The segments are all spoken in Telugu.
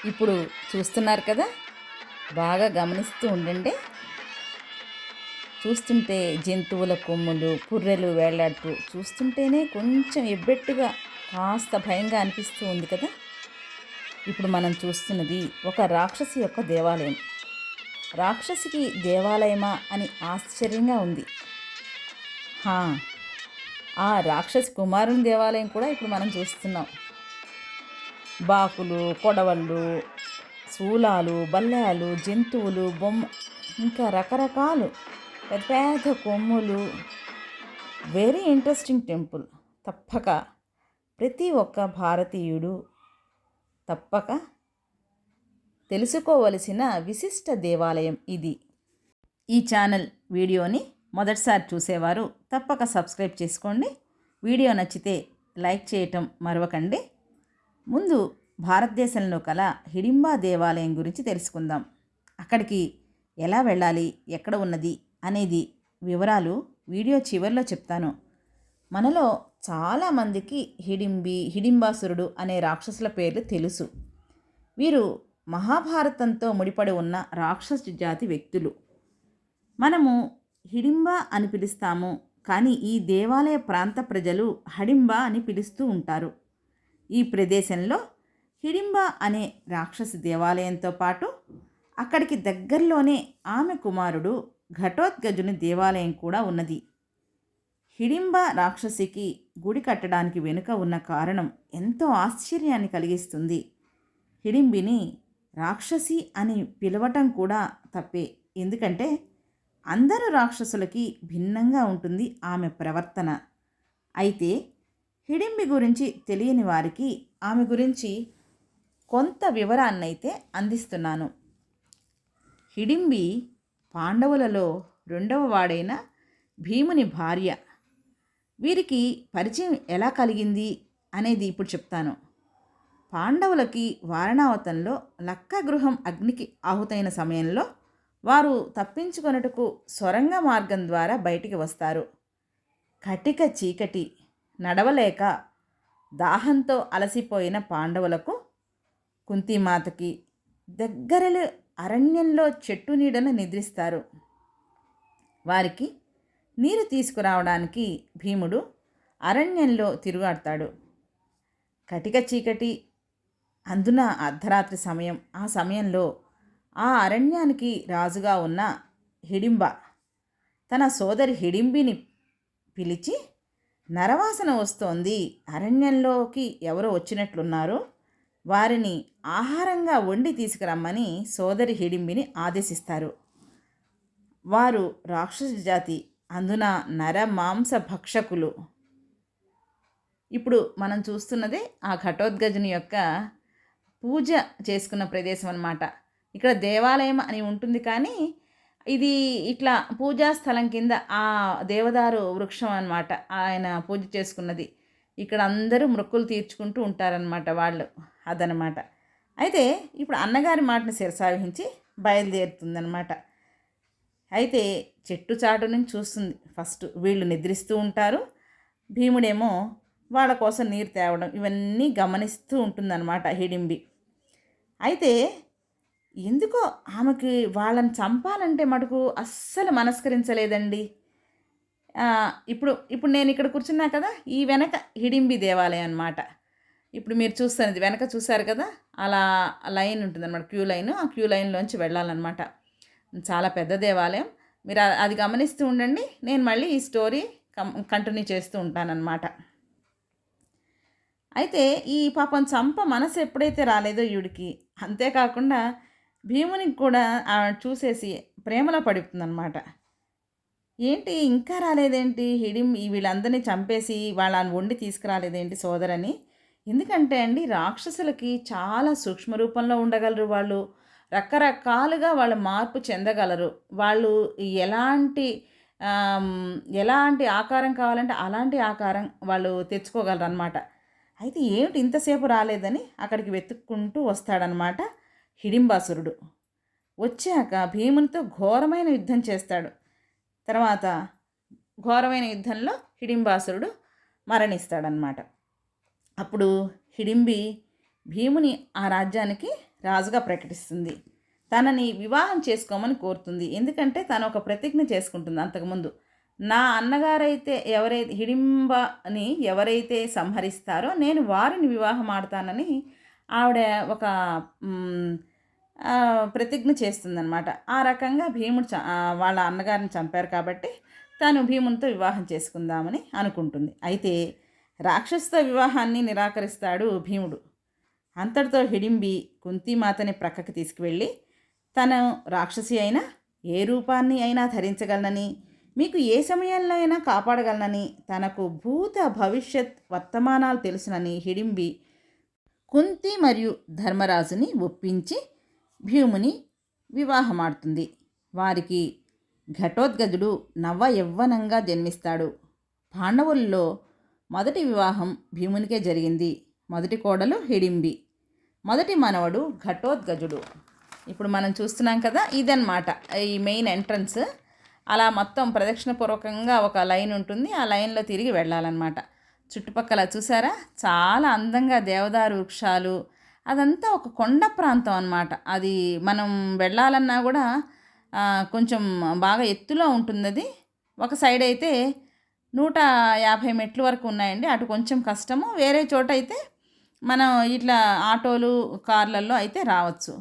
ఇప్పుడు చూస్తున్నారు కదా, బాగా గమనిస్తూ ఉండండి. చూస్తుంటే జంతువుల కొమ్ములు పుర్రెలు వేలాడుతూ చూస్తుంటేనే కొంచెం ఎబ్బెట్టుగా కాస్త భయంగా అనిపిస్తూ ఉంది కదా. ఇప్పుడు మనం చూస్తున్నది ఒక రాక్షసి యొక్క దేవాలయం. రాక్షసికి దేవాలయమా అని ఆశ్చర్యంగా ఉంది. హా, ఆ రాక్షసి కుమారుని దేవాలయం కూడా ఇప్పుడు మనం చూస్తున్నాం. బాకులు, కొడవళ్ళు, శూలాలు, బల్లాలు, జంతువులు, బొమ్మ, ఇంకా రకరకాలు పెద్ద పెద్ద కొమ్ములు. Very interesting temple. తప్పక ప్రతి ఒక్క భారతీయుడు తప్పక తెలుసుకోవలసిన విశిష్ట దేవాలయం ఇది. ఈ ఛానల్ వీడియోని మొదటిసారి చూసేవారు తప్పక సబ్స్క్రైబ్ చేసుకోండి. వీడియో నచ్చితే లైక్ చేయటం మరవకండి. ముందు భారతదేశంలో కల హిడింబా దేవాలయం గురించి తెలుసుకుందాం. అక్కడికి ఎలా వెళ్ళాలి, ఎక్కడ ఉన్నది అనేది వివరాలు వీడియో చివరిలో చెప్తాను. మనలో చాలామందికి హిడింబాసురుడు అనే రాక్షసుల పేర్లు తెలుసు. వీరు మహాభారతంతో ముడిపడి ఉన్న రాక్షస జాతి వ్యక్తులు. మనము హిడింబా అని పిలుస్తాము, కానీ ఈ దేవాలయ ప్రాంత ప్రజలు హడింబా అని పిలుస్తూ ఉంటారు. ఈ ప్రదేశంలో హిడింబా అనే రాక్షసి దేవాలయంతో పాటు అక్కడికి దగ్గరలోనే ఆమె కుమారుడు ఘటోత్కచుని దేవాలయం కూడా ఉన్నది. హిడింబా రాక్షసికి గుడి కట్టడానికి వెనుక ఉన్న కారణం ఎంతో ఆశ్చర్యాన్ని కలిగిస్తుంది. హిడింబిని రాక్షసి అని పిలవటం కూడా తప్పే, ఎందుకంటే అందరు రాక్షసులకి భిన్నంగా ఉంటుంది ఆమె ప్రవర్తన. అయితే హిడింబి గురించి తెలియని వారికి ఆమె గురించి కొంత వివరాన్నైతే అందిస్తున్నాను. హిడింబి పాండవులలో రెండవ వాడైన భీముని భార్య. వీరికి పరిచయం ఎలా కలిగింది అనేది ఇప్పుడు చెప్తాను. పాండవులకి వారణావతంలో లక్క గృహం అగ్నికి ఆహుతైన సమయంలో వారు తప్పించుకొనుటకు సొరంగ మార్గం ద్వారా బయటికి వస్తారు. కటిక చీకటి, నడవలేక దాహంతో అలసిపోయిన పాండవులకు కుంతిమాతకి దగ్గరలో అరణ్యంలో చెట్టు నీడను నిద్రిస్తారు. వారికి నీరు తీసుకురావడానికి భీముడు అరణ్యంలో తిరుగాడతాడు. కటిక చీకటి, అందున అర్ధరాత్రి సమయం. ఆ సమయంలో ఆ అరణ్యానికి రాజుగా ఉన్న హిడింబ తన సోదరి హిడింబిని పిలిచి, నరవాసన వస్తోంది, అరణ్యంలోకి ఎవరో వచ్చినట్లున్నారు, వారిని ఆహారంగా వండి తీసుకురమ్మని సోదరి హిడింబిని ఆదేశిస్తారు. వారు రాక్షస జాతి, అందున నరమాంస భక్షకులు. ఇప్పుడు మనం చూస్తున్నదే ఆ ఘటోత్కచుని యొక్క పూజ చేసుకున్న ప్రదేశం అన్నమాట. ఇక్కడ దేవాలయం అని ఉంటుంది, కానీ ఇది ఇట్లా పూజా స్థలం కింద ఆ దేవదారు వృక్షం అన్నమాట. ఆయన పూజ చేసుకున్నది. ఇక్కడ అందరూ మొక్కులు తీర్చుకుంటూ ఉంటారనమాట వాళ్ళు. అదనమాట. అయితే ఇప్పుడు అన్నగారి మాటను శిరసావహించి బయలుదేరుతుందనమాట. అయితే చెట్టు చాటు నుంచి చూస్తుంది. ఫస్ట్ వీళ్ళు నిద్రిస్తూ ఉంటారు, భీముడేమో వాళ్ళ కోసం నీరు తేవడం ఇవన్నీ గమనిస్తూ ఉంటుందన్నమాట హిడింబి. అయితే ఎందుకో ఆమెకి వాళ్ళని చంపాలంటే మటుకు అస్సలు మనస్కరించలేదండి. ఇప్పుడు ఇప్పుడు నేను ఇక్కడ కూర్చున్నా కదా, ఈ వెనక హిడింబి దేవాలయం అన్నమాట. ఇప్పుడు మీరు చూస్తున్నది వెనక చూశారు కదా, అలా లైన్ ఉంటుందన్నమాట, క్యూ లైన్. ఆ క్యూ లైన్లోంచి వెళ్ళాలన్నమాట. చాలా పెద్ద దేవాలయం. మీరు అది గమనిస్తూ ఉండండి. నేను మళ్ళీ ఈ స్టోరీ కంటిన్యూ చేస్తూ ఉంటానన్నమాట. అయితే ఈ పాపం చంప మనసు ఎప్పుడైతే రాలేదో ఈవిడికి, అంతేకాకుండా భీమునికి కూడా చూసేసి ప్రేమలో పడిపోతుందన్నమాట. ఏంటి ఇంకా రాలేదేంటి వీళ్ళందరినీ చంపేసి వాళ్ళని వండి తీసుకురాలేదేంటి సోదరని. ఎందుకంటే అండి, రాక్షసులకి చాలా సూక్ష్మ రూపంలో ఉండగలరు వాళ్ళు. రకరకాలుగా వాళ్ళు మార్పు చెందగలరు. వాళ్ళు ఎలాంటి ఎలాంటి ఆకారం కావాలంటే అలాంటి ఆకారం వాళ్ళు తెచ్చుకోగలరు అనమాట. అయితే ఏమిటి ఇంతసేపు రాలేదని అక్కడికి వెతుక్కుంటూ వస్తాడనమాట హిడింబాసురుడు. వచ్చాక భీమునితో ఘోరమైన యుద్ధం చేస్తాడు. తర్వాత ఘోరమైన యుద్ధంలో హిడింబాసురుడు మరణిస్తాడనమాట. అప్పుడు హిడింబి భీముని ఆ రాజ్యానికి రాజుగా ప్రకటిస్తుంది. తనని వివాహం చేసుకోమని కోరుతుంది. ఎందుకంటే తను ఒక ప్రతిజ్ఞ చేసుకుంటుంది అంతకుముందు. నా అన్నగారైతే హిడింబని ఎవరైతే సంహరిస్తారో నేను వారిని వివాహం ఆడతానని ఆవిడ ఒక ప్రతిజ్ఞ చేస్తుందనమాట. ఆ రకంగా భీముడు వాళ్ళ అన్నగారిని చంపారు కాబట్టి తను భీమునితో వివాహం చేసుకుందామని అనుకుంటుంది. అయితే రాక్షసుతో వివాహాన్ని నిరాకరిస్తాడు భీముడు. అంతటితో హిడింబి కుంతీమాతని ప్రక్కకి తీసుకువెళ్ళి తను రాక్షసి అయినా ఏ రూపాన్ని అయినా ధరించగలనని, మీకు ఏ సమయంలో అయినా కాపాడగలనని, తనకు భూత భవిష్యత్ వర్తమానాలు తెలుసునని హిడింబి కుంతి మరియు ధర్మరాజుని ఒప్పించి భీముని వివాహమాడుతుంది. వారికి ఘటోత్కచుడు నవ యవ్వనంగా జన్మిస్తాడు. పాండవుల్లో మొదటి వివాహం భీమునికే జరిగింది. మొదటి కోడలు హిడింబి, మొదటి మనవడు ఘటోత్కచుడు. ఇప్పుడు మనం చూస్తున్నాం కదా, ఇదన్నమాట ఈ మెయిన్ ఎంట్రన్స్. అలా మొత్తం ప్రదక్షిణపూర్వకంగా ఒక లైన్ ఉంటుంది. ఆ లైన్లో తిరిగి వెళ్ళాలన్నమాట. చుట్టుపక్కల చూసారా చాలా అందంగా దేవదారు వృక్షాలు, అదంతా ఒక కొండ ప్రాంతం అన్నమాట. అది మనం వెళ్ళాలన్నా కూడా కొంచెం బాగా ఎత్తులో ఉంటుంది. అది ఒక సైడ్ అయితే 150 మెట్లు వరకు ఉన్నాయండి. అటు కొంచెం కష్టము. వేరే చోట అయితే మనం ఇట్లా ఆటోలు కార్లలో అయితే రావచ్చు.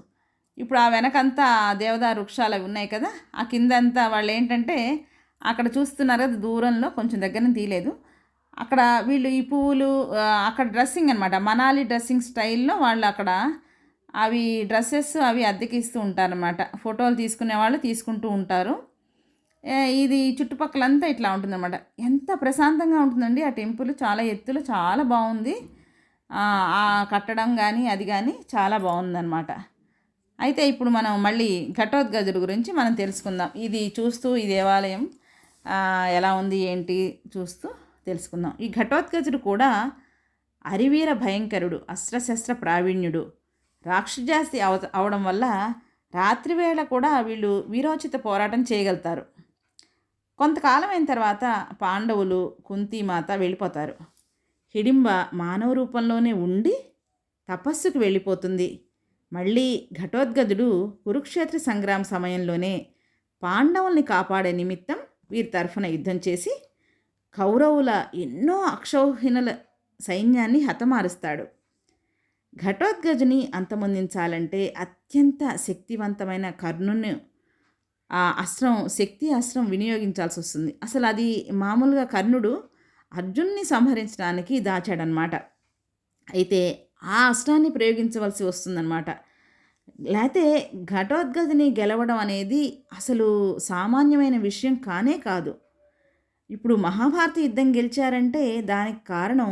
ఇప్పుడు ఆ వెనకంతా దేవదారు వృక్షాలు అవి ఉన్నాయి కదా, ఆ కిందంతా వాళ్ళు ఏంటంటే అక్కడ చూస్తున్నారు కదా దూరంలో, కొంచెం దగ్గర తీయలేదు. అక్కడ వీళ్ళు ఈ పువ్వులు అక్కడ డ్రెస్సింగ్ అనమాట, మనాలి డ్రెస్సింగ్ స్టైల్లో వాళ్ళు అక్కడ అవి డ్రెస్సెస్ అవి అద్దెకి ఇస్తూ ఉంటారనమాట. ఫోటోలు తీసుకునే వాళ్ళు తీసుకుంటూ ఉంటారు. ఇది చుట్టుపక్కలంతా ఇట్లా ఉంటుందన్నమాట. ఎంత ప్రశాంతంగా ఉంటుందండి ఆ టెంపుల్. చాలా ఎత్తులు, చాలా బాగుంది. ఆ కట్టడం కానీ అది కానీ చాలా బాగుందన్నమాట. అయితే ఇప్పుడు మనం మళ్ళీ ఘటోత్కచుడు గురించి మనం తెలుసుకుందాం. ఇది చూస్తూ ఈ దేవాలయం ఎలా ఉంది ఏంటి చూస్తూ తెలుసుకుందాం. ఈ ఘటోత్కచుడు కూడా అరివీర భయంకరుడు, అస్త్రశస్త్ర ప్రావీణ్యుడు. రాక్షజాస్తి అవడం వల్ల రాత్రివేళ కూడా వీళ్ళు వీరోచిత పోరాటం చేయగలుగుతారు. కొంతకాలం అయిన తర్వాత పాండవులు కుంతీమాత వెళ్ళిపోతారు. హిడింబ మానవ రూపంలోనే ఉండి తపస్సుకు వెళ్ళిపోతుంది. మళ్ళీ ఘటోత్కచుడు కురుక్షేత్ర సంగ్రామ సమయంలోనే పాండవుల్ని కాపాడే నిమిత్తం వీరి తరఫున యుద్ధం చేసి కౌరవుల ఎన్నో అక్షౌహిణుల సైన్యాన్ని హతమారుస్తాడు. ఘటోత్కచుని అంతమొందించాలంటే అత్యంత శక్తివంతమైన కర్ణుని శక్తి అస్త్రం వినియోగించాల్సి వస్తుంది. అసలు అది మామూలుగా కర్ణుడు అర్జున్ని సంహరించడానికి దాచాడనమాట. అయితే ఆ అస్త్రాన్ని ప్రయోగించవలసి వస్తుందన్నమాట. లేకపోతే ఘటోత్కచుని గెలవడం అనేది అసలు సామాన్యమైన విషయం కానే కాదు. ఇప్పుడు మహాభారత యుద్ధం గెలిచారంటే దానికి కారణం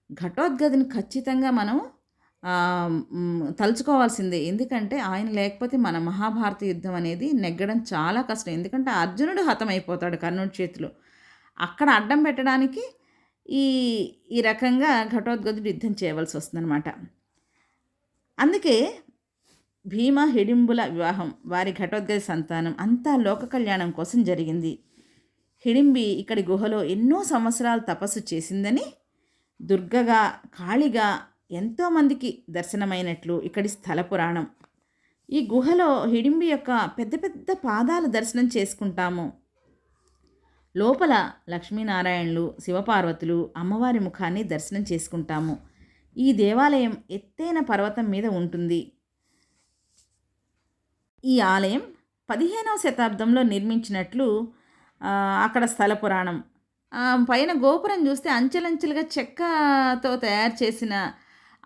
ఘటోత్కచుని ఖచ్చితంగా మనం తలుచుకోవాల్సిందే. ఎందుకంటే ఆయన లేకపోతే మన మహాభారత యుద్ధం అనేది నెగ్గడం చాలా కష్టం. ఎందుకంటే అర్జునుడు హతమైపోతాడు కర్ణుడి చేతిలో. అక్కడ అడ్డం పెట్టడానికి ఈ ఈ రకంగా ఘటోత్కచుడు యుద్ధం చేయవలసి వస్తుందన్నమాట. అందుకే భీమ హిడింబుల వివాహం, వారి ఘటోత్కచ సంతానం అంతా లోక కళ్యాణం కోసం జరిగింది. హిడింబి ఇక్కడి గుహలో ఎన్నో సంవత్సరాలు తపస్సు చేసిందని, దుర్గగా కాళిగా ఎంతోమందికి దర్శనమైనట్లు ఇక్కడి స్థల పురాణం. ఈ గుహలో హిడింబి యొక్క పెద్ద పెద్ద పాదాలు దర్శనం చేసుకుంటాము. లోపల లక్ష్మీనారాయణులు, శివపార్వతులు, అమ్మవారి ముఖాన్ని దర్శనం చేసుకుంటాము. ఈ దేవాలయం ఎత్తైన పర్వతం మీద ఉంటుంది. ఈ ఆలయం 15వ శతాబ్దంలో నిర్మించినట్లు అక్కడ స్థల పురాణం. పైన గోపురం చూస్తే అంచెలంచెలుగా చెక్కతో తయారు చేసిన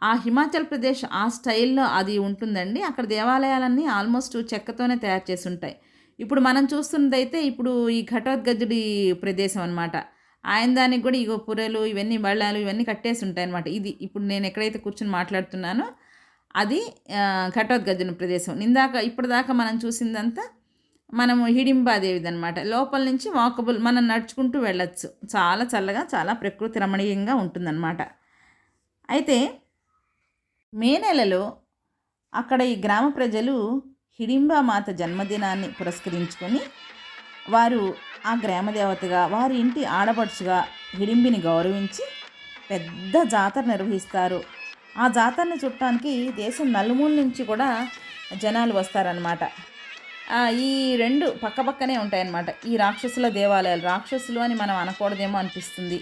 ఆ హిమాచల్ ప్రదేశ్ ఆ స్టైల్లో అది ఉంటుందండి. అక్కడ దేవాలయాలన్నీ ఆల్మోస్ట్ చెక్కతోనే తయారు చేసి ఉంటాయి. ఇప్పుడు మనం చూస్తున్నదైతే ఇప్పుడు ఈ ఘటోత్కచుడి ప్రదేశం అనమాట. ఆయన దానికి కూడా ఇగో పురలు ఇవన్నీ బళ్ళాలు ఇవన్నీ కట్టేసి ఉంటాయి అనమాట. ఇది ఇప్పుడు నేను ఎక్కడైతే కూర్చొని మాట్లాడుతున్నానో అది ఘటోత్కచుని ప్రదేశం. ఇప్పటిదాకా మనం చూసిందంతా మనము హిడింబాదేవిది అనమాట. లోపల నుంచి వాకబుల్, మనం నడుచుకుంటూ వెళ్ళచ్చు. చాలా చల్లగా, చాలా ప్రకృతి రమణీయంగా ఉంటుందన్నమాట. అయితే మే నెలలో అక్కడ ఈ గ్రామ ప్రజలు హిడింబామాత జన్మదినాన్ని పురస్కరించుకొని వారు ఆ గ్రామదేవతగా, వారి ఇంటి ఆడపడుచుగా హిడింబిని గౌరవించి పెద్ద జాతర నిర్వహిస్తారు. ఆ జాతరని చూడటానికి దేశం నలుమూల నుంచి కూడా జనాలు వస్తారనమాట. ఈ 2 పక్కపక్కనే ఉంటాయన్నమాట. ఈ రాక్షసుల దేవాలయాలు. రాక్షసులు అని మనం అనకూడదేమో అనిపిస్తుంది.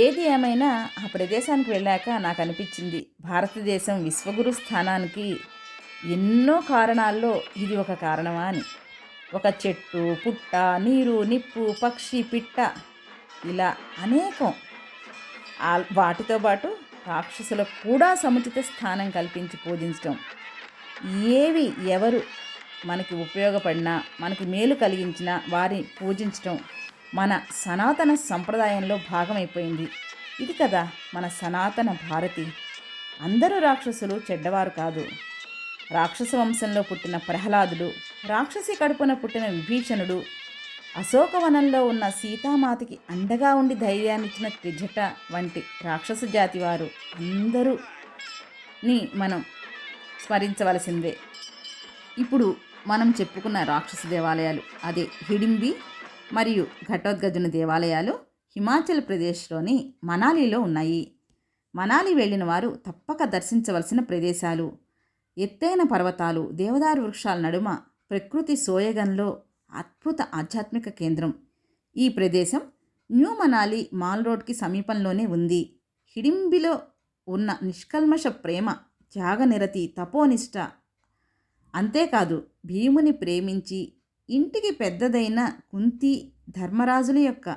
ఏది ఏమైనా ఆ ప్రదేశానికి వెళ్ళాక నాకు అనిపించింది, భారతదేశం విశ్వగురు స్థానానికి ఎన్నో కారణాల్లో ఇది ఒక కారణమా అని. ఒక చెట్టు, పుట్ట, నీరు, నిప్పు, పక్షి, పిట్ట ఇలా అనేకం. వాటితో పాటు రాక్షసులకు కూడా సముచిత స్థానం కల్పించి పూజించడం. ఏవి ఎవరు మనకి ఉపయోగపడినా, మనకి మేలు కలిగించినా వారిని పూజించడం మన సనాతన సంప్రదాయంలో భాగమైపోయింది. ఇది కదా మన సనాతన భారతి. అందరూ రాక్షసులు చెడ్డవారు కాదు. రాక్షస వంశంలో పుట్టిన ప్రహ్లాదుడు, రాక్షసి కడుపున పుట్టిన విభీషణుడు, అశోకవనంలో ఉన్న సీతామాతకి అండగా ఉండి ధైర్యాన్నిచ్చిన త్రిజట వంటి రాక్షస జాతి వారు అందరూని మనం స్మరించవలసిందే. ఇప్పుడు మనం చెప్పుకున్న రాక్షస దేవాలయాలు, అదే హిడింబి మరియు ఘటోత్కచుని దేవాలయాలు హిమాచల్ ప్రదేశ్లోని మనాలిలో ఉన్నాయి. మనాలి వెళ్ళిన వారు తప్పక దర్శించవలసిన ప్రదేశాలు. ఎత్తైన పర్వతాలు, దేవదారు వృక్షాల నడుమ ప్రకృతి సోయగంలో అద్భుత ఆధ్యాత్మిక కేంద్రం. ఈ ప్రదేశం న్యూ మనాలి మాల్ రోడ్కి సమీపంలోనే ఉంది. హిడింబిలో ఉన్న నిష్కల్మష ప్రేమ, త్యాగనిరతి, తపోనిష్ట, అంతేకాదు భీముని ప్రేమించి ఇంటికి పెద్దదైన కుంతి, ధర్మరాజుల యొక్క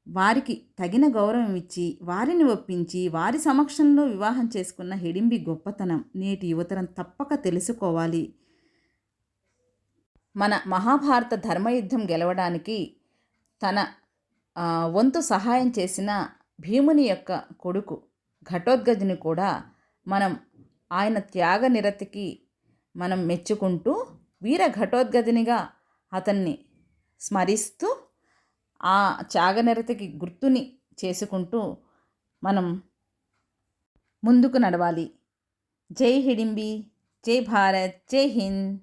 వారికి తగిన గౌరవం ఇచ్చి వారిని ఒప్పించి వారి సమక్షంలో వివాహం చేసుకున్న హిడింబి గొప్పతనం నేటి యువతరం తప్పక తెలుసుకోవాలి. మన మహాభారత ధర్మయుద్ధం గెలవడానికి తన వంతు సహాయం చేసిన భీముని యొక్క కొడుకు ఘటోత్కచుని కూడా మనం ఆయన త్యాగనిరతికి మనం మెచ్చుకుంటూ వీర ఘటోత్కచునిగా అతన్ని స్మరిస్తూ ఆ త్యాగనిరతికి గుర్తుని చేసుకుంటూ మనం ముందుకు నడవాలి. జై హిడింబి, జై భారత్, జై హింద్.